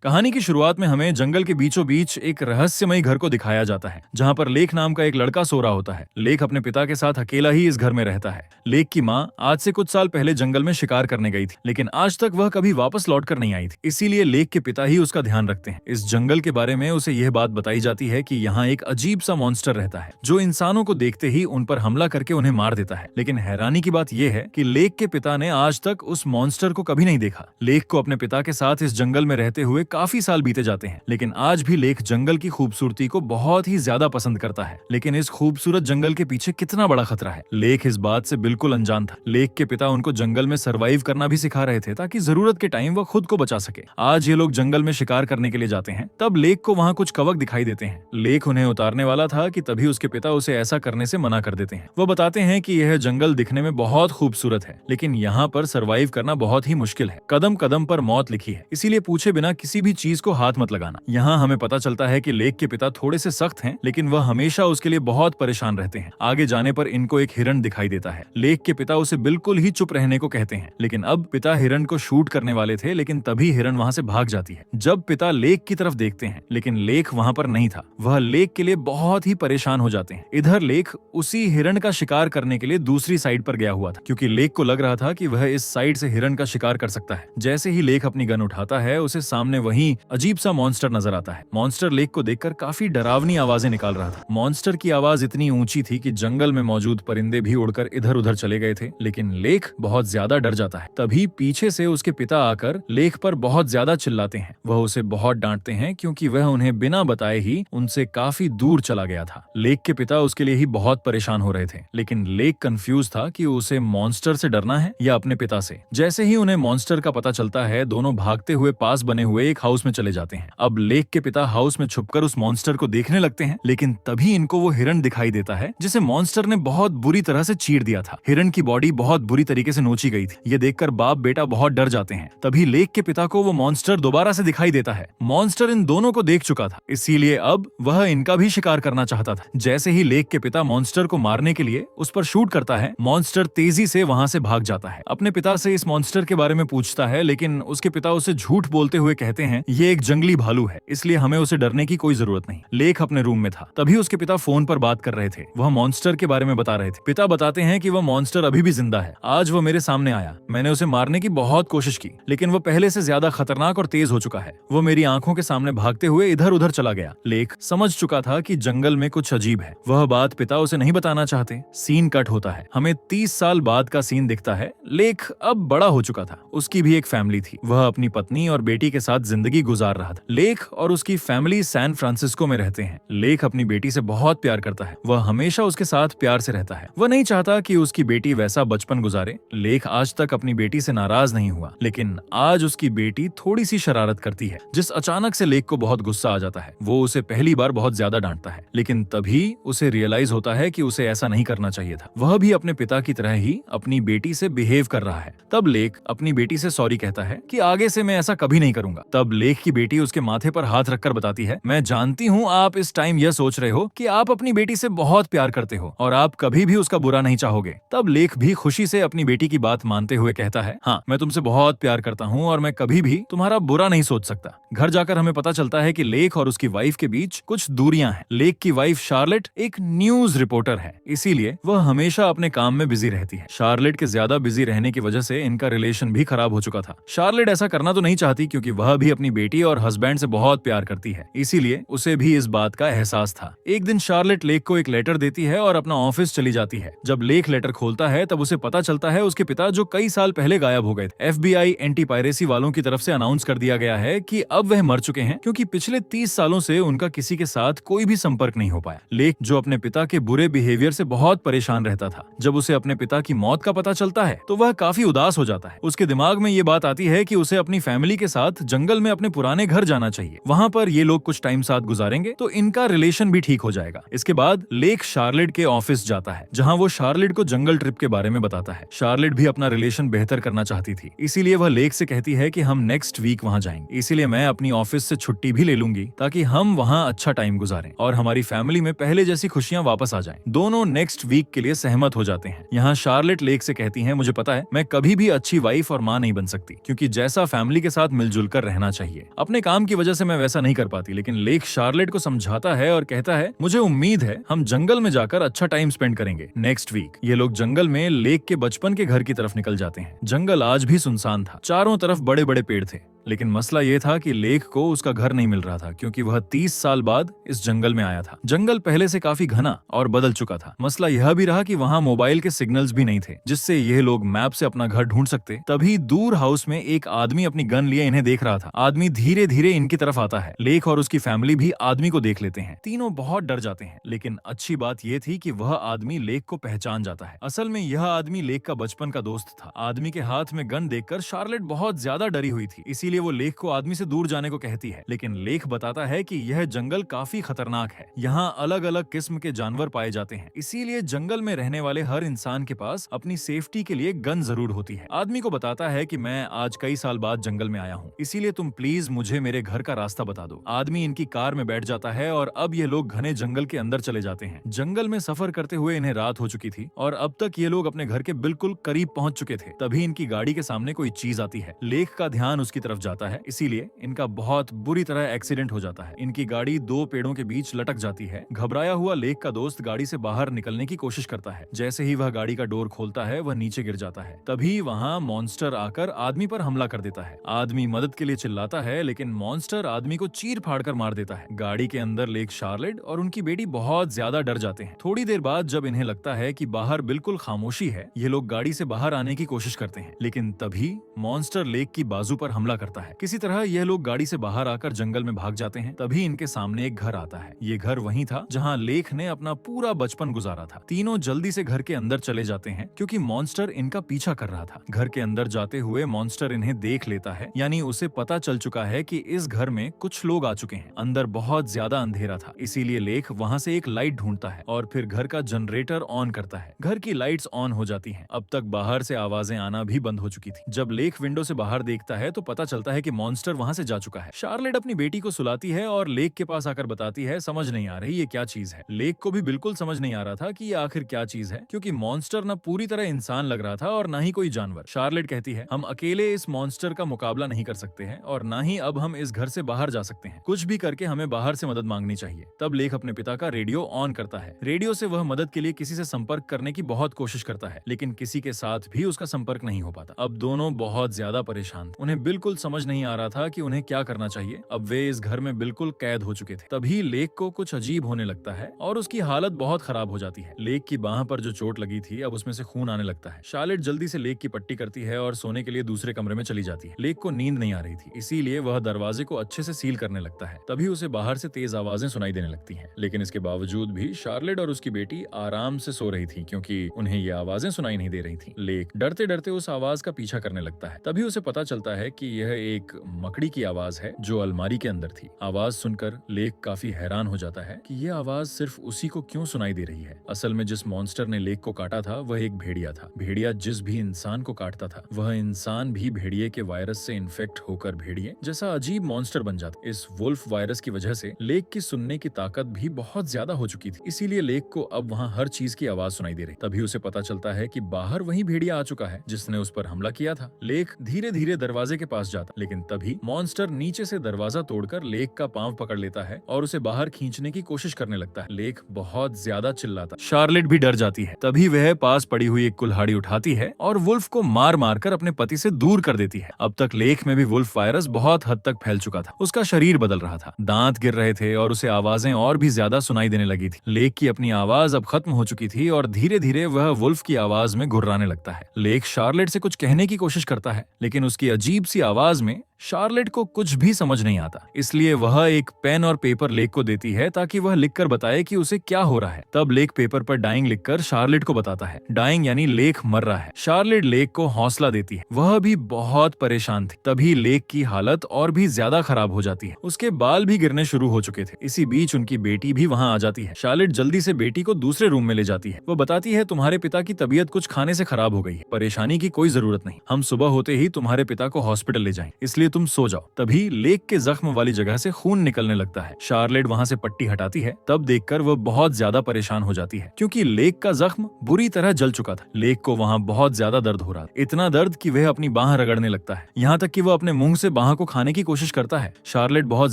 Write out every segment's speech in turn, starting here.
कहानी की शुरुआत में हमें जंगल के बीचों बीच एक रहस्यमयी घर को दिखाया जाता है, जहाँ पर लेख नाम का एक लड़का सो रहा होता है। लेख अपने पिता के साथ अकेला ही इस घर में रहता है। लेख की माँ आज से कुछ साल पहले जंगल में शिकार करने गई थी, लेकिन आज तक वह कभी वापस लौटकर नहीं आई थी। इसीलिए लेख के पिता ही उसका ध्यान रखते हैं। इस जंगल के बारे में उसे यह बात बताई जाती है कि यहाँ एक अजीब सा मॉन्स्टर रहता है, जो इंसानों को देखते ही उन पर हमला करके उन्हें मार देता है। लेकिन हैरानी की बात यह है कि लेख के पिता ने आज तक उस मॉन्स्टर को कभी नहीं देखा। लेख को अपने पिता के साथ इस जंगल में रहते हुए काफी साल बीते जाते हैं, लेकिन आज भी लेख जंगल की खूबसूरती को बहुत ही ज्यादा पसंद करता है। लेकिन इस खूबसूरत जंगल के पीछे कितना बड़ा खतरा है, लेख इस बात से बिल्कुल अनजान था। लेख के पिता उनको जंगल में सरवाइव करना भी सिखा रहे थे, ताकि जरूरत के टाइम वह खुद को बचा सके। आज ये लोग जंगल में शिकार करने के लिए जाते हैं, तब लेख को वहाँ कुछ कवक दिखाई देते हैं। लेख उन्हें उतारने वाला था कि तभी उसके पिता उसे ऐसा करने से मना कर देते हैं। वह बताते हैं कि यह जंगल दिखने में बहुत खूबसूरत है, लेकिन यहाँ पर सरवाइव करना बहुत ही मुश्किल है। कदम कदम पर मौत लिखी है, इसीलिए पूछे बिना किसी भी चीज को हाथ मत लगाना। यहाँ हमें पता चलता है कि लेख के पिता थोड़े से सख्त हैं, लेकिन वह हमेशा उसके लिए बहुत परेशान रहते हैं। आगे जाने पर इनको एक हिरण दिखाई देता है। लेख के पिता उसे बिल्कुल ही चुप रहने को कहते हैं, लेकिन अब पिता हिरण को शूट करने वाले थे, लेकिन तभी हिरण वहाँ से भाग जाती है। जब पिता लेख की तरफ देखते हैं, लेकिन लेख वहाँ पर नहीं था। वह लेख के लिए बहुत ही परेशान हो जाते हैं। इधर लेख उसी हिरण का शिकार करने के लिए दूसरी साइड पर गया हुआ था, क्योंकि लेख को लग रहा था कि वह इस साइड से हिरण का शिकार कर सकता है। जैसे ही लेख अपनी गन उठाता है, उसे सामने वही अजीब सा मॉन्स्टर नजर आता है। मॉन्स्टर लेख को देखकर काफी डरावनी आवाजें निकाल रहा था। मॉन्स्टर की आवाज इतनी ऊंची थी कि जंगल में मौजूद परिंदे भी उड़कर इधर उधर चले गए थे, लेकिन लेख बहुत ज्यादा डर जाता है। तभी पीछे से उसके पिता आकर लेख पर बहुत ज्यादा चिल्लाते हैं। वह उसे बहुत डांटते हैं, क्योंकि वह उन्हें बिना बताए ही उनसे काफी दूर चला गया था। लेख के पिता उसके लिए ही बहुत परेशान हो रहे थे, लेकिन लेख कंफ्यूज था कि उसे मॉन्स्टर से डरना है या अपने पिता से। जैसे ही उन्हें मॉन्स्टर का पता चलता है, दोनों भागते हुए पास बने हुए एक हाउस में चले जाते हैं। अब लेख के पिता हाउस में छुपकर उस मॉन्स्टर को देखने लगते हैं, लेकिन तभी इनको वो हिरण दिखाई देता है, जिसे मॉन्स्टर ने बहुत बुरी तरह से चीर दिया था। हिरण की बॉडी बहुत बुरी तरीके से नोची गई थी। ये देखकर बाप बेटा बहुत डर जाते हैं। तभी लेख के पिता को वो मॉन्स्टर दोबारा से दिखाई देता है। मॉन्स्टर इन दोनों को देख चुका था, इसीलिए अब वह इनका भी शिकार करना चाहता था। जैसे ही लेख के पिता मॉन्स्टर को मारने के लिए उस पर शूट करता है, मॉन्स्टर तेजी से वहां से भाग जाता है। अपने पिता से इस मॉन्स्टर के बारे में पूछता है, लेकिन उसके पिता उसे झूठ बोलते हुए कहते हैं ये एक जंगली भालू है, इसलिए हमें उसे डरने की कोई जरूरत नहीं। लेख अपने रूम में था, तभी उसके पिता फोन पर बात कर रहे थे। वह मॉन्स्टर के बारे में बता रहे थे। पिता बताते हैं कि वह मॉन्स्टर अभी भी जिंदा है। आज वो मेरे सामने आया, मैंने उसे मारने की बहुत कोशिश की, लेकिन वो पहले से ज्यादा खतरनाक और तेज हो चुका है। वो मेरी आंखों के सामने भागते हुए इधर उधर चला गया। लेख समझ चुका था कि जंगल में कुछ अजीब है। वह बात पिता उसे नहीं बताना चाहते। सीन कट होता है, हमें 30 साल बाद का सीन दिखता है। लेख अब बड़ा हो चुका था, उसकी भी एक फैमिली थी। वह अपनी पत्नी और बेटी के साथ जिंदगी गुजार रहा था। लेख और उसकी फैमिली सैन फ्रांसिस्को में रहते हैं। लेख अपनी बेटी से बहुत प्यार करता है। वह हमेशा उसके साथ प्यार से रहता है। वह नहीं चाहता कि उसकी बेटी वैसा बचपन गुजारे। लेख आज तक अपनी बेटी से नाराज नहीं हुआ, लेकिन आज उसकी बेटी थोड़ी सी शरारत करती है, जिस अचानक से लेख को बहुत गुस्सा आ जाता है। वो उसे पहली बार बहुत ज्यादा डांटता है, लेकिन तभी उसे रियलाइज होता है कि उसे ऐसा नहीं करना चाहिए था। वह भी अपने पिता की तरह ही अपनी बेटी से बिहेव कर रहा है। तब लेख अपनी बेटी से सॉरी कहता है कि आगे से मैं ऐसा कभी नहीं करूंगा। तब लेख की बेटी उसके माथे पर हाथ रखकर बताती है, मैं जानती हूँ आप इस टाइम यह सोच रहे हो कि आप अपनी बेटी से बहुत प्यार करते हो और आप कभी भी उसका बुरा नहीं चाहोगे। तब लेख भी खुशी से अपनी बेटी की बात मानते हुए कहता है, हाँ मैं तुमसे बहुत प्यार करता हूँ और मैं कभी भी तुम्हारा बुरा नहीं सोच सकता। घर जाकर हमें पता चलता है कि लेख और उसकी वाइफ के बीच कुछ दूरियां हैं। लेख की वाइफ शार्लेट एक न्यूज रिपोर्टर है, इसीलिए वह हमेशा अपने काम में बिजी रहती है। शार्लेट के ज्यादा बिजी रहने की वजह से इनका रिलेशन भी खराब हो चुका था। शार्लेट ऐसा करना तो नहीं चाहती, क्योंकि वह भी अपनी बेटी और हस्बैंड से बहुत प्यार करती है, इसीलिए उसे भी इस बात का एहसास था। एक दिन शार्लेट लेख को एक लेटर देती है और अपना ऑफिस चली जाती है। जब लेख लेटर खोलता है, तब उसे पता चलता है उसके पिता जो कई साल पहले गायब हो गए थे। FBI एंटी पायरेसी वालों की तरफ से अनाउंस कर दिया गया है कि अब वह मर चुके हैं, क्योंकि पिछले 30 सालों से उनका किसी के साथ कोई भी संपर्क नहीं हो पाया। लेख जो अपने पिता के बुरे बिहेवियर से बहुत परेशान रहता था, जब उसे अपने पिता की मौत का पता चलता है तो वह काफी उदास हो जाता है। उसके दिमाग में ये बात आती है कि उसे अपनी फैमिली के साथ जंगल में अपने पुराने घर जाना चाहिए। वहाँ पर ये लोग कुछ टाइम साथ गुजारेंगे तो इनका रिलेशन भी ठीक हो जाएगा। इसके बाद लेख शार्लेट के ऑफिस जाता है, जहाँ वो शार्लेट को जंगल ट्रिप के बारे में बताता है। शार्लेट भी अपना रिलेशन बेहतर करना चाहती थी, इसीलिए वह लेख से कहती है कि हम नेक्स्ट वीक वहाँ जाएंगे, इसीलिए मैं अपनी ऑफिस से छुट्टी भी ले लूंगी ताकि हम वहाँ अच्छा टाइम गुजारें और हमारी फैमिली में पहले जैसी खुशियाँ वापस आ जाएं। दोनों नेक्स्ट वीक के लिए सहमत हो जाते हैं। यहाँ शार्लेट लेख से कहती है, मुझे पता है मैं कभी भी अच्छी वाइफ और माँ नहीं बन सकती, क्योंकि जैसा फैमिली के साथ मिलजुल कर रहना करना चाहिए। अपने काम की वजह से मैं वैसा नहीं कर पाती, लेकिन लेक शार्लेट को समझाता है और कहता है, मुझे उम्मीद है हम जंगल में जाकर अच्छा टाइम स्पेंड करेंगे। नेक्स्ट वीक ये लोग जंगल में लेक के बचपन के घर की तरफ निकल जाते हैं। जंगल आज भी सुनसान था, चारों तरफ बड़े बड़े पेड़ थे, लेकिन मसला ये था कि लेक को उसका घर नहीं मिल रहा था, क्योंकि वह 30 साल बाद इस जंगल में आया था। जंगल पहले से काफी घना और बदल चुका था। मसला यह भी रहा कि वहाँ मोबाइल के सिग्नल्स भी नहीं थे, जिससे ये लोग मैप से अपना घर ढूंढ सकते। तभी दूर हाउस में एक आदमी अपनी गन लिए इन्हें देख रहा था। आदमी धीरे धीरे इनकी तरफ आता है। लेक और उसकी फैमिली भी आदमी को देख लेते हैं। तीनों बहुत डर जाते हैं, लेकिन अच्छी बात यह थी कि वह आदमी लेक को पहचान जाता है। असल में यह आदमी लेक का बचपन का दोस्त था। आदमी के हाथ में गन देखकर शार्लेट बहुत ज्यादा डरी हुई थी, इसीलिए वो लेक को आदमी से दूर जाने को कहती है। लेकिन लेक बताता है कि यह जंगल काफी खतरनाक है, यहाँ अलग अलग किस्म के जानवर पाए जाते हैं, इसीलिए जंगल में रहने वाले हर इंसान के पास अपनी सेफ्टी के लिए गन जरूर होती है। आदमी को बताता है कि मैं आज कई साल बाद जंगल में आया हूँ, इसीलिए तुम प्लीज मुझे मेरे घर का रास्ता बता दो। आदमी इनकी कार में बैठ जाता है और अब ये लोग घने जंगल के अंदर चले जाते हैं। जंगल में सफर करते हुए इन्हें रात हो चुकी थी और अब तक ये लोग अपने घर के बिल्कुल करीब पहुंच चुके थे। तभी इनकी गाड़ी के सामने कोई चीज आती है। लेक का ध्यान उसकी तरफ जाता है, इसीलिए इनका बहुत बुरी तरह एक्सीडेंट हो जाता है। इनकी गाड़ी दो पेड़ों के बीच लटक जाती है। घबराया हुआ लेक का दोस्त गाड़ी से बाहर निकलने की कोशिश करता है। जैसे ही वह गाड़ी का डोर खोलता है, वह नीचे गिर जाता है। तभी वहाँ मॉन्स्टर आकर आदमी पर हमला कर देता है। आदमी मदद के लिए चिल्लाता है, लेकिन मॉन्स्टर आदमी को चीर फाड़ कर मार देता है। गाड़ी के अंदर लेक शार्लेट और उनकी बेटी बहुत ज्यादा डर जाते हैं। थोड़ी देर बाद जब इन्हें लगता है कि बाहर बिल्कुल खामोशी है, ये लोग गाड़ी से बाहर आने की कोशिश करते हैं, लेकिन तभी मॉन्स्टर लेक की बाजू पर हमला करता है। किसी तरह यह लोग गाड़ी से बाहर आकर जंगल में भाग जाते हैं। तभी इनके सामने एक घर आता है। ये घर वही था जहाँ लेक ने अपना पूरा बचपन गुजारा था। तीनों जल्दी से घर के अंदर चले जाते हैं, क्योंकि मॉन्स्टर इनका पीछा कर रहा था। घर के अंदर जाते हुए मॉन्स्टर इन्हें देख लेता है, यानी उसे पता चल चुका है कि इस घर में कुछ लोग आ चुके हैं। अंदर बहुत ज्यादा अंधेरा था, इसीलिए लेक वहाँ से एक लाइट ढूंढता है और फिर घर का जनरेटर ऑन करता है। घर की लाइट्स ऑन हो जाती हैं। अब तक बाहर से आवाजें आना भी बंद हो चुकी थी। जब लेक विंडो से बाहर देखता है तो पता चलता है कि मॉन्स्टर वहाँ से जा चुका है। शार्लेट अपनी बेटी को सुलाती है और लेक के पास आकर बताती है, समझ नहीं आ रही ये क्या चीज है। लेक को भी बिल्कुल समझ नहीं आ रहा था कि ये आखिर क्या चीज है, क्योंकि मॉन्स्टर न पूरी तरह इंसान लग रहा था और ना ही कोई जानवर। शार्लेट कहती है, हम अकेले इस मॉन्स्टर का मुकाबला नहीं कर सकते हैं और ना ही अब हम इस घर से बाहर जा सकते हैं। कुछ भी करके हमें बाहर से मदद मांगनी चाहिए। तब लेक अपने पिता का रेडियो ऑन करता है। रेडियो से वह मदद के लिए किसी से संपर्क करने की बहुत कोशिश करता है, लेकिन किसी के साथ भी उसका संपर्क नहीं हो पाता। अब दोनों बहुत ज्यादा परेशान थे। उन्हें बिल्कुल समझ नहीं आ रहा था कि उन्हें क्या करना चाहिए। अब वे इस घर में बिल्कुल कैद हो चुके थे। तभी लेक को कुछ अजीब होने लगता है और उसकी हालत बहुत खराब हो जाती है। लेक की बाह पर जो चोट लगी थी, अब उसमें से खून आने लगता है। शार्लेट जल्दी से लेक की पट्टी करती है और सोने के लिए दूसरे कमरे में चली जाती है। लेक को नींद नहीं आ रही थी, इसीलिए वह दरवाजे को अच्छे से सील करने लगता है। तभी उसे बाहर से तेज आवाजें सुनाई देने लगती हैं, लेकिन इसके बावजूद भी शार्लेट और उसकी बेटी आराम से सो रही थी, क्योंकि उन्हें ये आवाजें सुनाई नहीं दे रही थी। लेक डरते डरते उस आवाज का पीछा करने लगता है। तभी उसे पता चलता है कि यह एक मकड़ी की आवाज है जो अलमारी के अंदर थी। आवाज सुनकर लेक काफी हैरान हो जाता है कि यह आवाज सिर्फ उसी को क्यों सुनाई दे रही है। असल में जिस मॉन्स्टर ने लेक को काटा था वह एक भेड़िया था। भेड़िया जिस भी इंसान को काटता था, वह इंसान भी भेड़िए के वायरस से इन्फेक्ट होकर भेड़िए जैसा अजीब मॉन्स्टर बन जाता। इस वुल्फ वायरस की वजह से लेक की सुनने की ताकत भी बहुत ज्यादा हो चुकी थी, इसीलिए लेक को अब वहाँ हर चीज की आवाज सुनाई दे रही। तभी उसे पता चलता है कि बाहर वही भेड़िया आ चुका है जिसने उस पर हमला किया था। लेक धीरे धीरे दरवाजे के पास जाता, लेकिन तभी मॉन्स्टर नीचे से दरवाजा तोड़कर लेक का पांव पकड़ लेता है और उसे बाहर खींचने की कोशिश करने लगता है। लेक बहुत ज्यादा चिल्लाता, शार्लेट भी डर जाती है। तभी वह पास पड़ी हुई एक कुल्हाड़ी उठाती है और वुल्फ को मार मार कर अपने पति से दूर कर देती है। अब तक लेक में भी वुल्फ वायरस बहुत हद तक फैल चुका था। उसका शरीर बदल रहा था, दांत गिर रहे थे और उसे आवाजें और भी ज्यादा सुनाई देने लगी थी। लेक की अपनी आवाज अब खत्म हो चुकी थी और धीरे धीरे वह वुल्फ की आवाज में घुर्राने लगता है। लेक शार्लेट से कुछ कहने की कोशिश करता है, लेकिन उसकी अजीब सी आवाज में शार्लेट को कुछ भी समझ नहीं आता, इसलिए वह एक पेन और पेपर लेक को देती है ताकि वह लिखकर बताए कि उसे क्या हो रहा है। तब लेक पेपर पर डाइंग लिखकर शार्लेट को बताता है। डाइंग यानी लेक मर रहा है। शार्लेट लेक को हौसला देती है, वह भी बहुत परेशान थी। तभी लेक की हालत और भी ज्यादा खराब हो जाती है, उसके बाल भी गिरने शुरू हो चुके थे। इसी बीच उनकी बेटी भी वहाँ आ जाती है। शार्लेट जल्दी से बेटी को दूसरे रूम में ले जाती है। वो बताती है, तुम्हारे पिता की तबीयत कुछ खाने से खराब हो गई है, परेशानी की कोई जरूरत नहीं, हम सुबह होते ही तुम्हारे पिता को हॉस्पिटल ले जाएं। इसलिए इसलिए तुम सो जाओ। तभी लेक के जख्म वाली जगह से खून निकलने लगता है। शार्लेट वहाँ से पट्टी हटाती है, तब देखकर वह बहुत ज्यादा परेशान हो जाती है क्योंकि लेक का जख्म बुरी तरह जल चुका था। लेक को वहाँ बहुत ज्यादा दर्द हो रहा था, इतना दर्द कि वह अपनी बाह रगड़ने लगता है, यहाँ तक कि वह अपने मुंह से बाह को खाने की कोशिश करता है। शार्लेट बहुत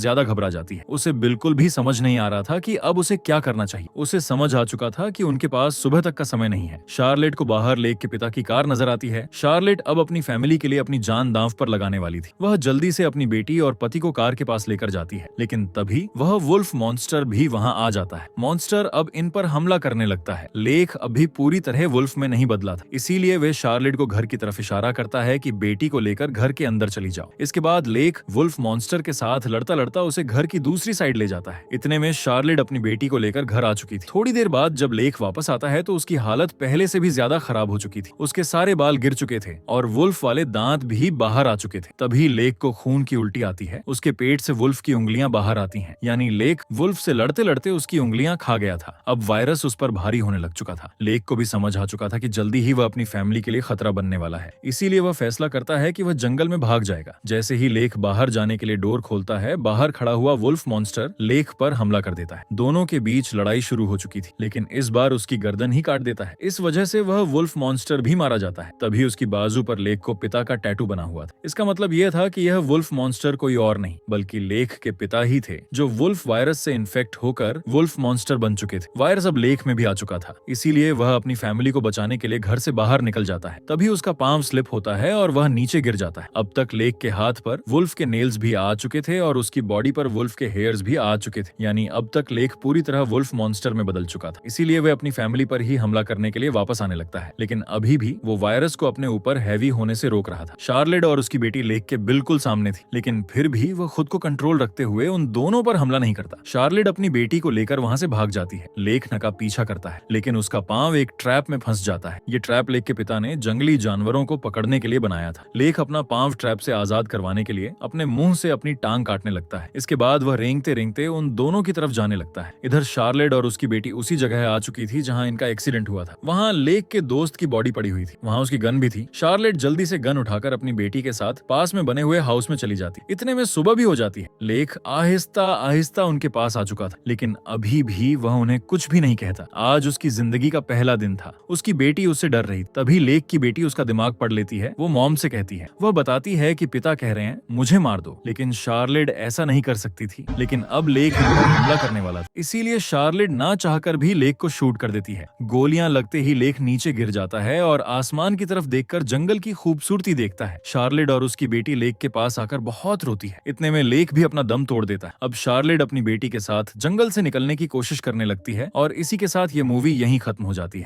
ज्यादा घबरा जाती है, उसे बिल्कुल भी समझ नहीं आ रहा था कि अब उसे क्या करना चाहिए। उसे समझ आ चुका था कि उनके पास सुबह तक का समय नहीं है। शार्लेट को बाहर लेक के पिता की कार नजर आती है। शार्लेट अब अपनी फैमिली के लिए अपनी जान दांव पर लगाने वाली थी। वह जल्दी से अपनी बेटी और पति को कार के पास लेकर जाती है, लेकिन तभी वह वुल्फ मॉन्स्टर भी वहां आ जाता है। मॉन्स्टर अब इन पर हमला करने लगता है। लेक अभी पूरी तरह वुल्फ में नहीं बदला था, इसीलिए वे शार्लेट को घर की तरफ इशारा करता है कि बेटी को लेकर घर के अंदर चली जाओ। इसके बाद लेक वुल्फ मॉन्स्टर के साथ लड़ता लड़ता उसे घर की दूसरी साइड ले जाता है। इतने में शार्लेट अपनी बेटी को लेकर घर आ चुकी थी। थोड़ी देर बाद जब लेक वापस आता है तो उसकी हालत पहले से भी ज्यादा खराब हो चुकी थी। उसके सारे बाल गिर चुके थे और वुल्फ वाले दांत भी बाहर आ चुके थे। तभी लेक को खून की उल्टी आती है। उसके पेट से वुल्फ की उंगलियां बाहर आती हैं, यानी लेक वुल्फ से लड़ते लड़ते उसकी उंगलियां खा गया था। अब वायरस उस पर भारी होने लग चुका था। लेक को भी समझ आ चुका था कि जल्दी ही वह अपनी फैमिली के लिए खतरा बनने वाला है, इसीलिए वह फैसला करता है कि वह जंगल में भाग जाएगा। जैसे ही लेक बाहर जाने के लिए डोर खोलता है, बाहर खड़ा हुआ वुल्फ मॉन्स्टर लेक पर हमला कर देता है। दोनों के बीच लड़ाई शुरू हो चुकी थी, लेकिन इस बार उसकी गर्दन ही काट देता है। इस वजह से वह वुल्फ मॉन्स्टर भी मारा जाता है। तभी उसकी बाजू पर लेक को पिता का टैटू बना हुआ था। इसका मतलब यह था कि यह वुल्फ मॉन्स्टर कोई और नहीं बल्कि लेक के पिता ही थे, जो वुल्फ वायरस से इन्फेक्ट होकर वुल्फ मॉन्स्टर बन चुके थे। वायरस अब लेक में भी आ चुका था, इसीलिए वह अपनी फैमिली को बचाने के लिए घर से बाहर निकल जाता है। तभी उसका पांव स्लिप होता है और वह नीचे गिर जाता है। अब तक लेक के हाथ पर वुल्फ के नेल्स भी आ चुके थे और उसकी बॉडी पर वुल्फ के हेयर्स भी आ चुके थे, यानी अब तक लेक पूरी तरह वुल्फ मॉन्स्टर में बदल चुका था। इसीलिए वह अपनी फैमिली पर ही हमला करने के लिए वापस आने लगता है, लेकिन अभी भी वो वायरस को अपने ऊपर हैवी होने से रोक रहा था। शार्लेट और उसकी बेटी लेक के बिल्कुल सामने थी, लेकिन फिर भी वह खुद को कंट्रोल रखते हुए उन दोनों पर हमला नहीं करता। शार्लेट अपनी बेटी को लेकर वहां से भाग जाती है। लेक का पीछा करता है, लेकिन उसका पांव एक ट्रैप में फंस जाता है। ये ट्रैप लेक के पिता ने जंगली जानवरों को पकड़ने के लिए बनाया था। लेक अपना पांव ट्रैप से आजाद करवाने के लिए अपने मुंह से अपनी टांग काटने लगता है। इसके बाद वह रेंगते रेंगते उन दोनों की तरफ जाने लगता है। इधर शार्लेट और उसकी बेटी उसी जगह आ चुकी थी जहां इनका एक्सीडेंट हुआ था। वहां लेक के दोस्त की बॉडी पड़ी हुई थी, वहां उसकी गन भी थी। शार्लेट जल्दी से गन उठाकर अपनी बेटी के साथ पास में बने हुए हाउस में चली जाती। इतने में सुबह भी हो जाती है। लेक आहिस्ता आहिस्ता उनके पास आ चुका था, लेकिन अभी भी वह उन्हें कुछ भी नहीं कहता। आज उसकी जिंदगी का पहला दिन था। उसकी बेटी उससे डर रही। तभी लेक की बेटी उसका दिमाग पढ़ लेती है। वो मॉम से कहती है, वह बताती है कि पिता कह रहे हैं मुझे मार दो, लेकिन शार्लेट ऐसा नहीं कर सकती थी। लेकिन अब लेक हमला करने वाला था, इसीलिए शार्लेट ना चाहकर भी लेक को शूट कर देती है। गोलियां लगते ही लेक नीचे गिर जाता है और आसमान की तरफ देखकर जंगल की खूबसूरती देखता है। शार्लेट और उसकी बेटी लेक के पास आकर बहुत रोती है। इतने में लेक भी अपना दम तोड़ देता है। अब शार्लेट अपनी बेटी के साथ जंगल से निकलने की कोशिश करने लगती है और इसी के साथ ये मूवी यहीं खत्म हो जाती है।